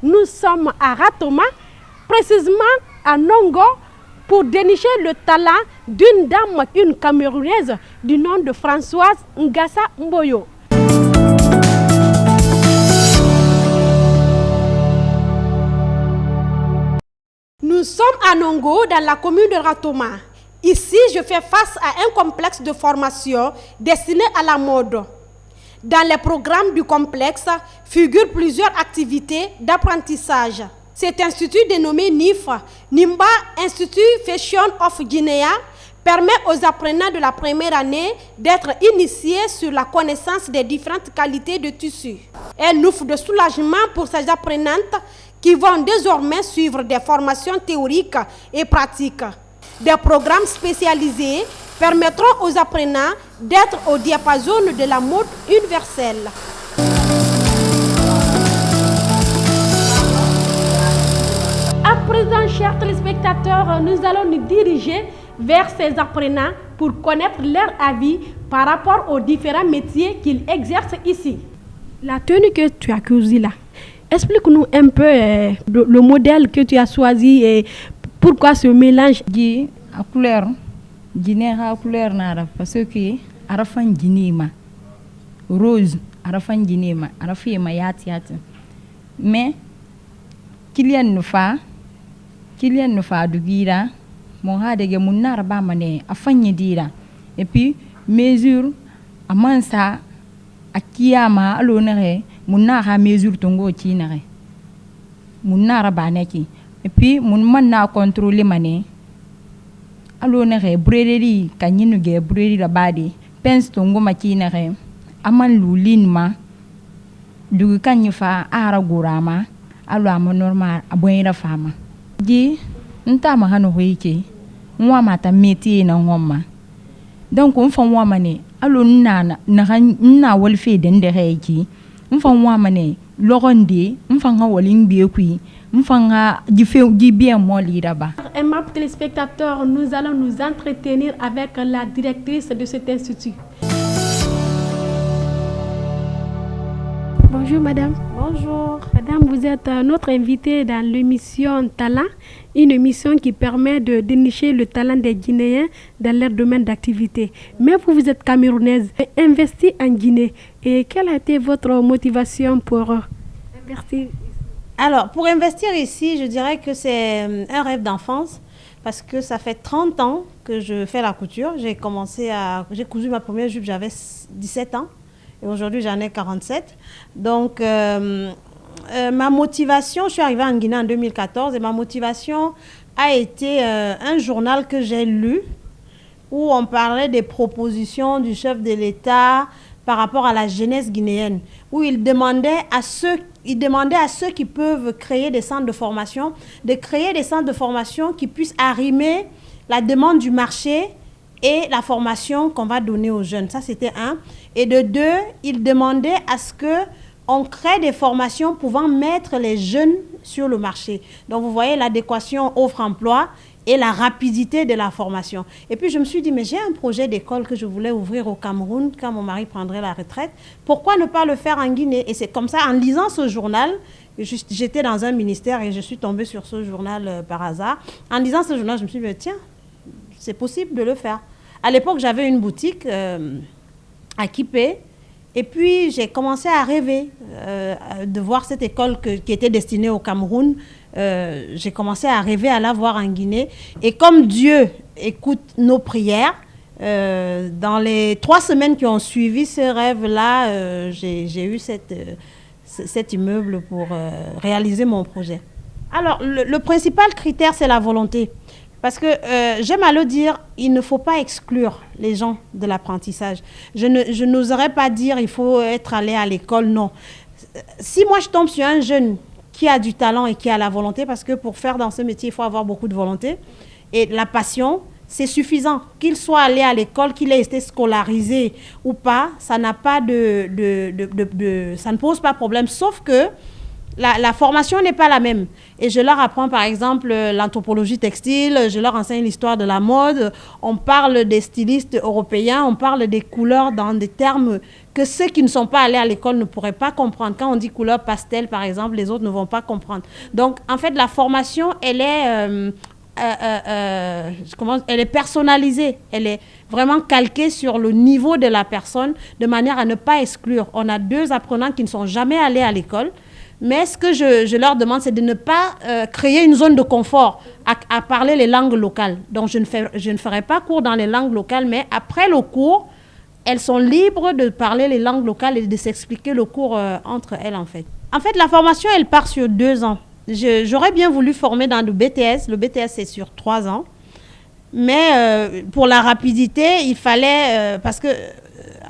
Nous sommes à Ratoma, précisément à Nongo, pour dénicher le talent d'une dame, une Camerounaise du nom de Françoise Ngassa Mboyo. Nous sommes à Nongo, dans la commune de Ratoma. Ici, je fais face à un complexe de formation destiné à la mode. Dans les programmes du complexe figurent plusieurs activités d'apprentissage. Cet institut dénommé NIF, Nimba Institute Fashion of Guinea, permet aux apprenants de la première année d'être initiés sur la connaissance des différentes qualités de tissus. Un ouf de soulagement pour ces apprenantes qui vont désormais suivre des formations théoriques et pratiques. Des programmes spécialisés permettront aux apprenants d'être au diapason de la mode universelle. À présent, chers téléspectateurs, nous allons nous diriger vers ces apprenants pour connaître leur avis par rapport aux différents métiers qu'ils exercent ici. La tenue que tu as choisie là, explique-nous un peu le modèle que tu as choisi et pourquoi ce mélange. La couleur, la couleur nara parce que arafan ginima rose arafan ginima arafima yati mais kilian nufa dugira mon hadege munara ba mané afanye dira et puis mesure amansa akiyama alonere munara mesure tongo tinare munara baneki et puis mun manna contrôler mané alonere brûlerie kanyinuge brûlerie la badi pens tongo makinere aman lulinma du kanyifa ara gurama alo ama normal aboyira fama di ntama hanu hoike nwa mata métier na ngoma donc on fa nwa mané alo na wolfe den de reiki on fa nwa mané loronde on fa nga wolin biekui Aimables téléspectateurs, nous allons nous entretenir avec la directrice de cet institut. Bonjour madame. Bonjour. Madame, vous êtes notre invitée dans l'émission Talent, une émission qui permet de dénicher le talent des Guinéens dans leur domaine d'activité. Mais vous êtes camerounaise et investie en Guinée. Et quelle a été votre motivation pour investir? Alors, pour investir ici, je dirais que c'est un rêve d'enfance parce que ça fait 30 ans que je fais la couture. J'ai cousu ma première jupe, j'avais 17 ans et aujourd'hui j'en ai 47. Donc, ma motivation, je suis arrivée en Guinée en 2014 et ma motivation a été un journal que j'ai lu où on parlait des propositions du chef de l'État par rapport à la jeunesse guinéenne, où il demandait à ceux qui peuvent créer des centres de formation, de créer des centres de formation qui puissent arrimer la demande du marché et la formation qu'on va donner aux jeunes. Ça, c'était un. Et de deux, il demandait à ce qu'on crée des formations pouvant mettre les jeunes sur le marché. Donc, vous voyez l'adéquation offre-emploi et la rapidité de la formation. Et puis, je me suis dit, mais j'ai un projet d'école que je voulais ouvrir au Cameroun quand mon mari prendrait la retraite. Pourquoi ne pas le faire en Guinée? Et c'est comme ça, en lisant ce journal, j'étais dans un ministère et je suis tombée sur ce journal par hasard. En lisant ce journal, je me suis dit, tiens, c'est possible de le faire. À l'époque, j'avais une boutique à Kipé. Et puis, j'ai commencé à rêver de voir cette école qui était destinée au Cameroun. J'ai commencé à rêver à la voir en Guinée. Et comme Dieu écoute nos prières, dans les 3 semaines qui ont suivi ce rêve-là, j'ai eu cet immeuble pour réaliser mon projet. Alors, le principal critère, c'est la volonté. Parce que j'aime à le dire, il ne faut pas exclure les gens de l'apprentissage. Je n'oserais pas dire il faut être allé à l'école, non. Si moi je tombe sur un jeune qui a du talent et qui a la volonté, parce que pour faire dans ce métier, il faut avoir beaucoup de volonté et la passion, c'est suffisant. Qu'il soit allé à l'école, qu'il ait été scolarisé ou pas, ça n'a pas ça ne pose pas problème. Sauf que la formation n'est pas la même. Et je leur apprends, par exemple, l'anthropologie textile, je leur enseigne l'histoire de la mode, on parle des stylistes européens, on parle des couleurs dans des termes que ceux qui ne sont pas allés à l'école ne pourraient pas comprendre. Quand on dit couleur pastel, par exemple, les autres ne vont pas comprendre. Donc, en fait, la formation, elle est personnalisée, elle est vraiment calquée sur le niveau de la personne de manière à ne pas exclure. On a 2 apprenants qui ne sont jamais allés à l'école, mais ce que je leur demande, c'est de ne pas créer une zone de confort à parler les langues locales. Donc, je ne ferai pas cours dans les langues locales, mais après le cours, elles sont libres de parler les langues locales et de s'expliquer le cours entre elles, en fait. En fait, la formation, elle part sur 2 ans. J'aurais bien voulu former dans le BTS. Le BTS, c'est sur 3 ans. Mais pour la rapidité, il fallait... parce que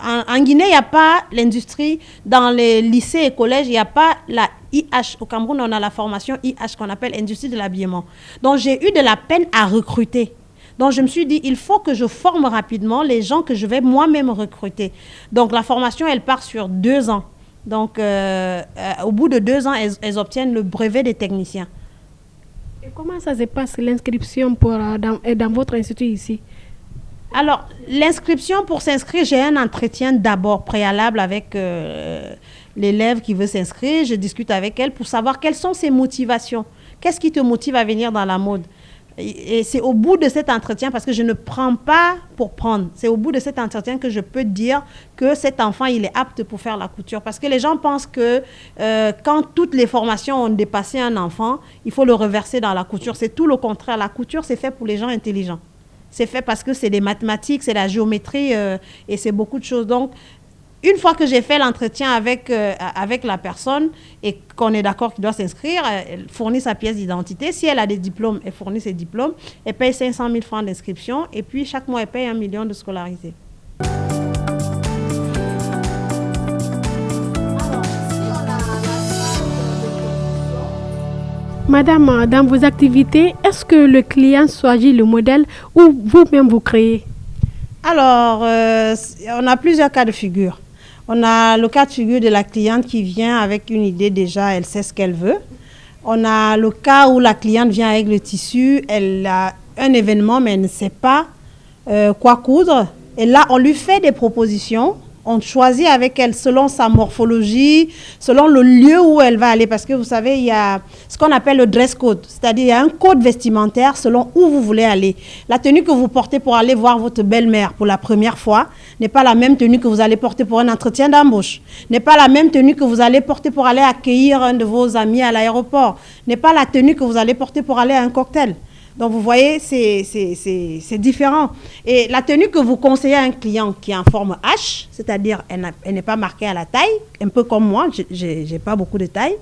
en Guinée, il n'y a pas l'industrie. Dans les lycées et collèges, il n'y a pas la IH. Au Cameroun, on a la formation IH qu'on appelle industrie de l'habillement. Donc, j'ai eu de la peine à recruter. Donc, je me suis dit, il faut que je forme rapidement les gens que je vais moi-même recruter. Donc, la formation, elle part sur 2 ans. Donc, au bout de 2 ans, elles obtiennent le brevet des techniciens. Et comment ça se passe, l'inscription dans votre institut ici? Alors, l'inscription, pour s'inscrire, j'ai un entretien d'abord préalable avec l'élève qui veut s'inscrire. Je discute avec elle pour savoir quelles sont ses motivations. Qu'est-ce qui te motive à venir dans la mode? Et c'est au bout de cet entretien, parce que je ne prends pas pour prendre, c'est au bout de cet entretien que je peux dire que cet enfant, il est apte pour faire la couture. Parce que les gens pensent que quand toutes les formations ont dépassé un enfant, il faut le reverser dans la couture. C'est tout le contraire. La couture, c'est fait pour les gens intelligents. C'est fait parce que c'est des mathématiques, c'est la géométrie et c'est beaucoup de choses. Donc, une fois que j'ai fait l'entretien avec la personne et qu'on est d'accord qu'il doit s'inscrire, elle fournit sa pièce d'identité. Si elle a des diplômes, elle fournit ses diplômes. Elle paye 500 000 francs d'inscription et puis chaque mois, elle paye 1 million de scolarité. Madame, dans vos activités, est-ce que le client choisit le modèle ou vous-même vous créez? Alors, on a plusieurs cas de figure. On a le cas de figure de la cliente qui vient avec une idée déjà, elle sait ce qu'elle veut. On a le cas où la cliente vient avec le tissu, elle a un événement mais elle ne sait pas quoi coudre. Et là, on lui fait des propositions. On choisit avec elle selon sa morphologie, selon le lieu où elle va aller. Parce que vous savez, il y a ce qu'on appelle le dress code. C'est-à-dire, il y a un code vestimentaire selon où vous voulez aller. La tenue que vous portez pour aller voir votre belle-mère pour la première fois n'est pas la même tenue que vous allez porter pour un entretien d'embauche. N'est pas la même tenue que vous allez porter pour aller accueillir un de vos amis à l'aéroport. N'est pas la tenue que vous allez porter pour aller à un cocktail. Donc, vous voyez, c'est différent. Et la tenue que vous conseillez à un client qui est en forme H, c'est-à-dire elle n'est pas marquée à la taille, un peu comme moi, je n'ai pas beaucoup de taille,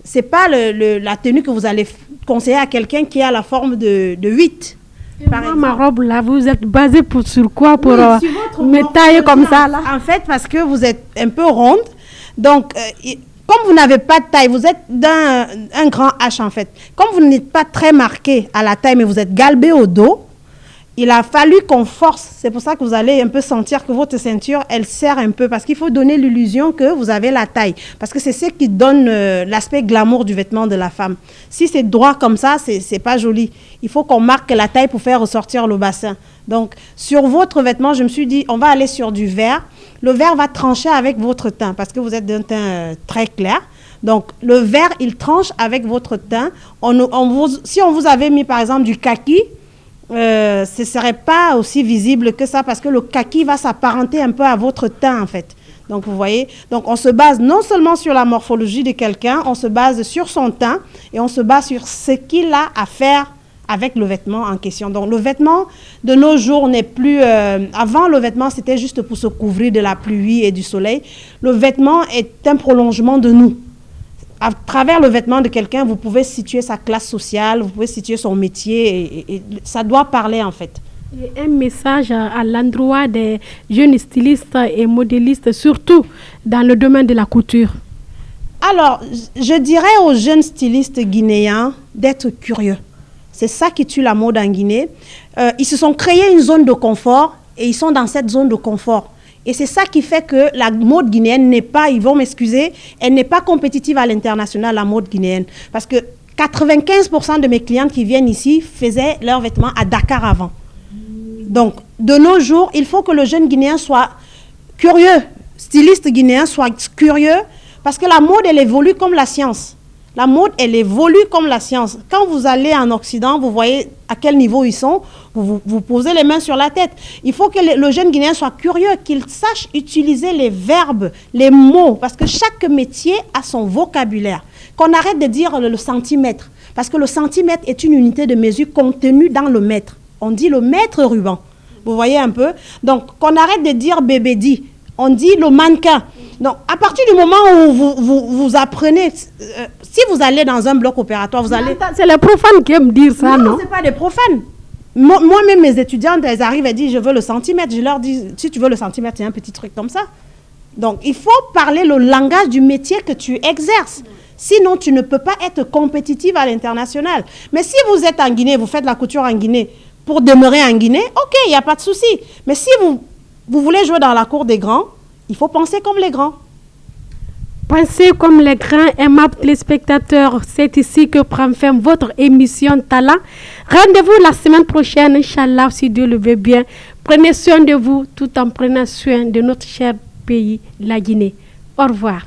ce n'est pas la tenue que vous allez conseiller à quelqu'un qui a la forme de 8. Moi, ma robe, là, vous êtes basée sur quoi pour me tailler comme ça, là? En fait, parce que vous êtes un peu ronde, donc... comme vous n'avez pas de taille, vous êtes un grand H en fait. Comme vous n'êtes pas très marqué à la taille, mais vous êtes galbé au dos, il a fallu qu'on force. C'est pour ça que vous allez un peu sentir que votre ceinture, elle serre un peu. Parce qu'il faut donner l'illusion que vous avez la taille. Parce que c'est ce qui donne l'aspect glamour du vêtement de la femme. Si c'est droit comme ça, c'est pas joli. Il faut qu'on marque la taille pour faire ressortir le bassin. Donc, sur votre vêtement, je me suis dit, on va aller sur du vert. Le vert va trancher avec votre teint parce que vous êtes d'un teint très clair. Donc, le vert, il tranche avec votre teint. Si on vous avait mis, par exemple, du kaki, ce ne serait pas aussi visible que ça parce que le kaki va s'apparenter un peu à votre teint, en fait. Donc, vous voyez, donc on se base non seulement sur la morphologie de quelqu'un, on se base sur son teint et on se base sur ce qu'il a à faire avec le vêtement en question. Donc, le vêtement de nos jours n'est plus... avant, le vêtement, c'était juste pour se couvrir de la pluie et du soleil. Le vêtement est un prolongement de nous. À travers le vêtement de quelqu'un, vous pouvez situer sa classe sociale, vous pouvez situer son métier et ça doit parler, en fait. Et un message à l'endroit des jeunes stylistes et modélistes, surtout dans le domaine de la couture. Alors, je dirais aux jeunes stylistes guinéens d'être curieux. C'est ça qui tue la mode en Guinée. Ils se sont créés une zone de confort et ils sont dans cette zone de confort. Et c'est ça qui fait que la mode guinéenne n'est pas, ils vont m'excuser, elle n'est pas compétitive à l'international, la mode guinéenne. Parce que 95% de mes clientes qui viennent ici faisaient leurs vêtements à Dakar avant. Donc, de nos jours, il faut que le jeune Guinéen soit curieux, styliste guinéen soit curieux, parce que la mode, elle évolue comme la science. La mode, elle évolue comme la science. Quand vous allez en Occident, vous voyez à quel niveau ils sont, vous posez les mains sur la tête. Il faut que le jeune Guinéen soit curieux, qu'il sache utiliser les verbes, les mots, parce que chaque métier a son vocabulaire. Qu'on arrête de dire le centimètre, parce que le centimètre est une unité de mesure contenue dans le mètre. On dit le mètre ruban. Vous voyez un peu? Donc, qu'on arrête de dire bébé dit. On dit le mannequin. Donc, à partir du moment où vous apprenez, si vous allez dans un bloc opératoire, vous allez... C'est les profanes qui aiment dire ça, non? Non, ce n'est pas des profanes. Moi-même, mes étudiantes, elles arrivent et disent, je veux le centimètre. Je leur dis, si tu veux le centimètre, c'est un petit truc comme ça. Donc, il faut parler le langage du métier que tu exerces. Sinon, tu ne peux pas être compétitive à l'international. Mais si vous êtes en Guinée, vous faites la couture en Guinée, pour demeurer en Guinée, ok, il n'y a pas de souci. Mais si vous voulez jouer dans la cour des grands, il faut penser comme les grands. Pensez comme les grands, aimables téléspectateurs. C'est ici que prend fin votre émission Talent. Rendez-vous la semaine prochaine, Inch'Allah, si Dieu le veut bien. Prenez soin de vous tout en prenant soin de notre cher pays, la Guinée. Au revoir.